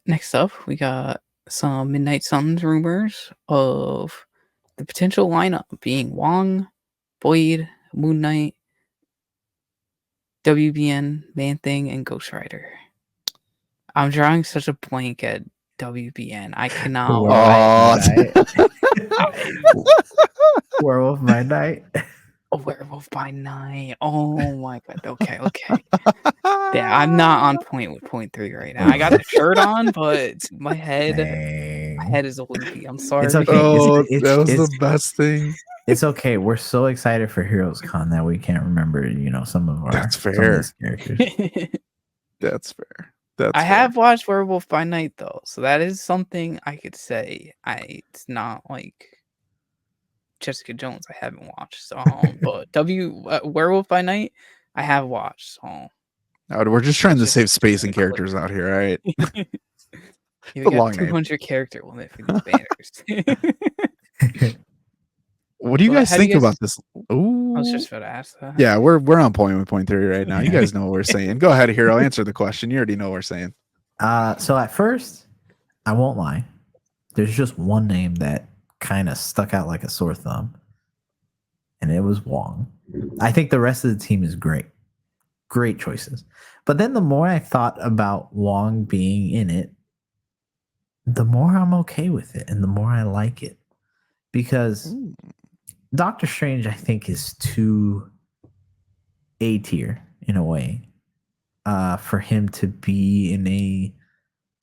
Next up, we got some Midnight Sons rumors of the potential lineup being Wong, Boyd, Moon Knight, WBN, Man Thing, and Ghost Rider. I'm drawing such a blank at WBN. I The cannot. Werewolf Oh, by Night. I, Werewolf by Night. a Werewolf by Night. Oh my god. Okay. Yeah, I'm not on point with point 3 right now. I got the shirt on, but my head Dang. is a loopy. I'm sorry. It's okay. oh, It's that was it's the best thing. it's okay. We're so excited for Heroes Con that we can't remember, some of That's some of fair. these characters. That's fair. That's I fair. have watched Werewolf by Night though, so that is something I could say. It's not like Jessica Jones. I haven't watched, so but Werewolf by Night, I have watched. So We're just trying to Just save space and clear. characters out here, all right? we a got long name. 200 character limit for these banners. What do you Well, guys how do you think guys- about this? Ooh. I was just about to ask that. Yeah, we're on point with point 3 right now. You guys know what we're saying. Go ahead, Hero. Answer the question. You already know what we're saying. So at first, I won't lie. There's just one name that kind of stuck out like a sore thumb, and it was Wong. I think the rest of the team is great. Great choices. But then the more I thought about Wong being in it, the more I'm okay with it and the more I like it. Because Doctor Strange, I think, is too A tier in a way for him to be in a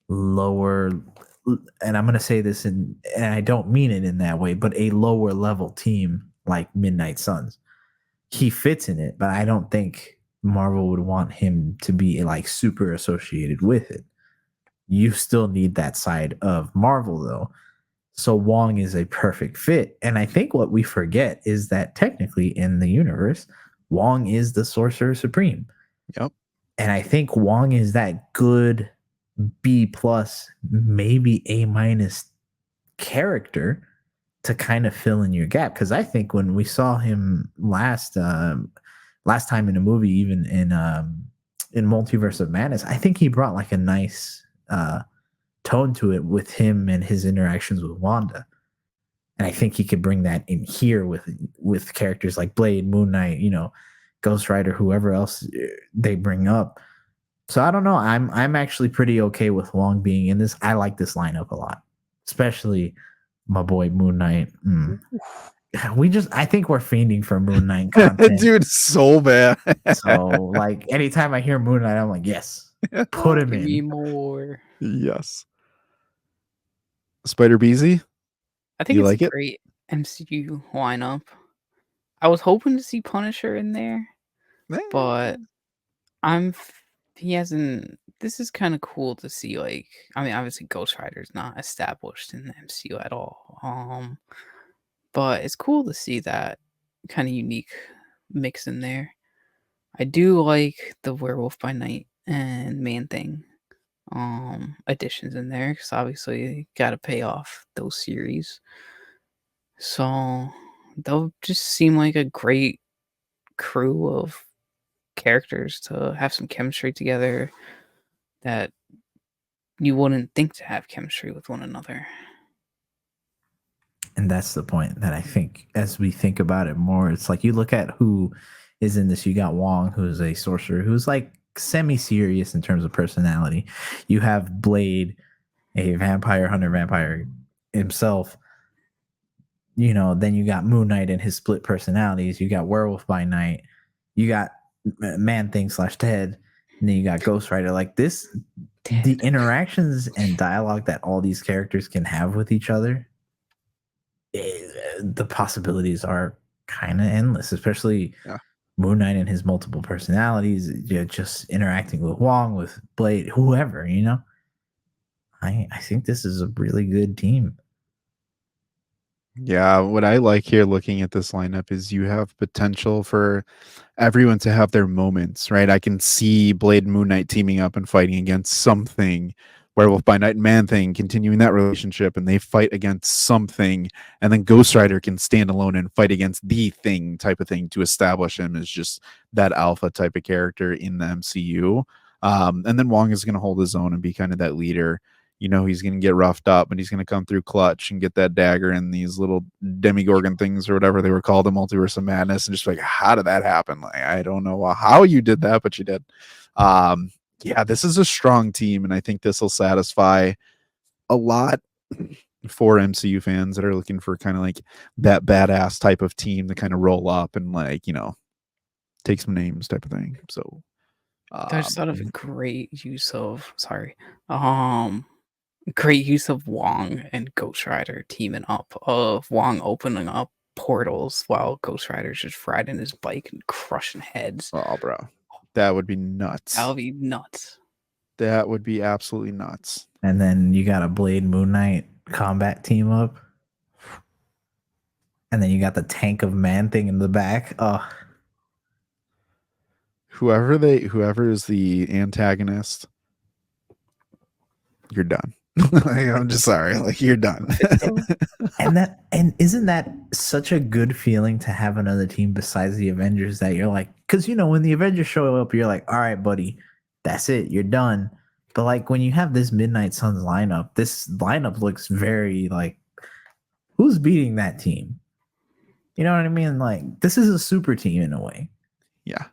lower, and I'm going to say this, and I don't mean it in that way, but a lower level team like Midnight Sons. He fits in it, but I don't think Marvel would want him to be like super associated with it. You still need that side of Marvel though. So Wong is a perfect fit. And I think what we forget is that technically in the universe, Wong is the Sorcerer Supreme. Yep. And I think Wong is that good B plus, maybe A minus character to kind of fill in your gap. Because I think when we saw him last time in a movie, even in Multiverse of Madness, I think he brought like a nice tone to it with him and his interactions with Wanda. And I think he could bring that in here with characters like Blade, Moon Knight, Ghost Rider, whoever else they bring up. So I don't know. I'm actually pretty okay with Wong being in this. I like this lineup a lot, especially my boy Moon Knight. I think we're fiending for Moon Knight content. Dude, so bad. So like anytime I hear Moon Knight, I'm like, yes, put him Give me in. more. Yes. Spider Beezy? I think You it's like a it? great MCU lineup. I was hoping to see Punisher in there, but he hasn't. This is kind of cool to see. Like, I mean, obviously, Ghost Rider is not established in the MCU at all. But it's cool to see that kind of unique mix in there. I do like the Werewolf by Night and Man Thing additions in there because obviously got to pay off those series. So they'll just seem like a great crew of characters to have some chemistry together that you wouldn't think to have chemistry with one another. And that's the point that I think as we think about it more, it's like you look at who is in this. You got Wong, who's a sorcerer, who's like semi-serious in terms of personality. You have Blade, a vampire hunter, vampire himself. Then you got Moon Knight and his split personalities. You got Werewolf by Night. You got Man Thing / Ted. And then you got Ghost Rider. Like this, the interactions and dialogue that all these characters can have with each other, the possibilities are kind of endless, especially Moon Knight and his multiple personalities, just interacting with Wong, with Blade, whoever, I think this is a really good team. Yeah, what I like here looking at this lineup is you have potential for everyone to have their moments, right? I can see Blade and Moon Knight teaming up and fighting against something, Werewolf by Night and Man Thing continuing that relationship, and they fight against something, and then Ghost Rider can stand alone and fight against the thing type of thing to establish him as just that alpha type of character in the MCU. And then Wong is going to hold his own and be kind of that leader. you know he's going to get roughed up, but he's going to come through clutch and get that dagger and these little demigorgon things or whatever they were called in Multiverse of Madness, and just like, how did that happen? Like, I don't know how you did that, but you did. Yeah, this is a strong team, and I think this will satisfy a lot for MCU fans that are looking for kind of like that badass type of team to kind of roll up and like, you know, take some names type of thing. So I just thought of a great use of great use of Wong and Ghost Rider teaming up, of Wong opening up portals while Ghost Rider's just riding his bike and crushing heads. oh, bro, that would be nuts. That would be nuts. That would be absolutely nuts. And then you got a Blade Moon Knight combat team up. And then you got the Tank of Man thing in the back. Oh, whoever is the antagonist, you're done. I'm just sorry, like you're done. and isn't that such a good feeling to have another team besides the Avengers that you're like, because you know when the Avengers show up, you're like, all right, buddy, that's it, you're done. But like when you have this Midnight Suns lineup, this lineup looks very like, who's beating that team? You know what I mean? Like this is a super team in a way. Yeah.